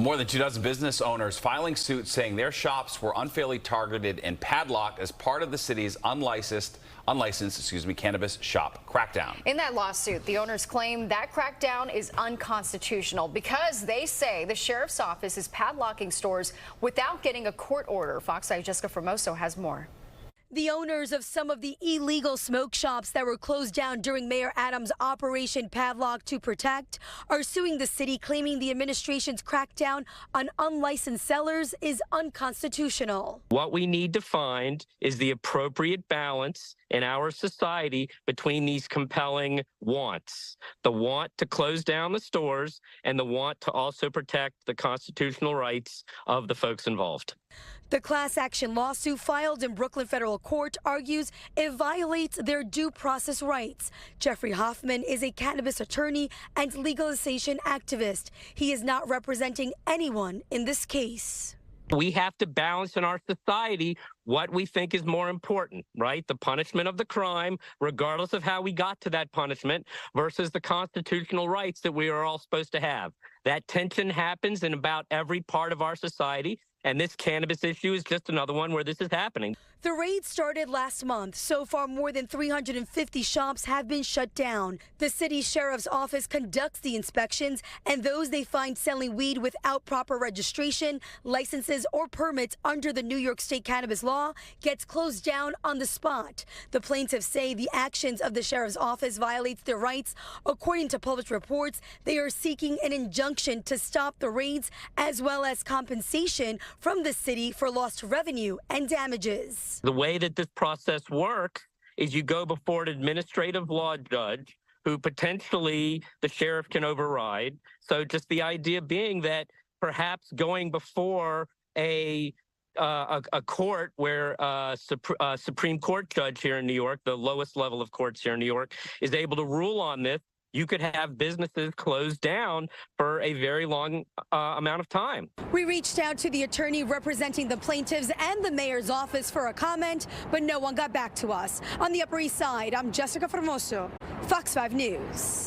Well, more than 24 business owners filing suit saying their shops were unfairly targeted and padlocked as part of the city's unlicensed cannabis shop crackdown. In that lawsuit, the owners claim that crackdown is unconstitutional because they say the sheriff's office is padlocking stores without getting a court order. Fox 5's Jessica Formoso has more. The owners of some of the illegal smoke shops that were closed down during Mayor Adams' Operation Padlock to Protect are suing the city, claiming the administration's crackdown on unlicensed sellers is unconstitutional. What we need to find is the appropriate balance in our society between these compelling wants. The want to close down the stores and the want to also protect the constitutional rights of the folks involved. The class action lawsuit filed in Brooklyn federal court argues it violates their due process rights. Jeffrey Hoffman is a cannabis attorney and legalization activist. He is not representing anyone in this case. We have to balance in our society what we think is more important, right? The punishment of the crime, regardless of how we got to that punishment, versus the constitutional rights that we are all supposed to have. That tension happens in about every part of our society. And this cannabis issue is just another one where this is happening. The raid started last month. So far, more than 350 shops have been shut down. The city sheriff's office conducts the inspections, and those they find selling weed without proper registration, licenses, or permits under the New York State cannabis law gets closed down on the spot. The plaintiffs say the actions of the sheriff's office violates their rights. According to published reports, they are seeking an injunction to stop the raids, as well as compensation from the city for lost revenue and damages. The way that this process works is you go before an administrative law judge who potentially the sheriff can override. So just the idea being that perhaps going before a court where a Supreme Court judge here in New York, the lowest level of courts here in New York, is able to rule on this, you could have businesses closed down for a very long amount of time. We reached out to the attorney representing the plaintiffs and the mayor's office for a comment, but no one got back to us. On the Upper East Side, I'm Jessica Formoso, Fox 5 News.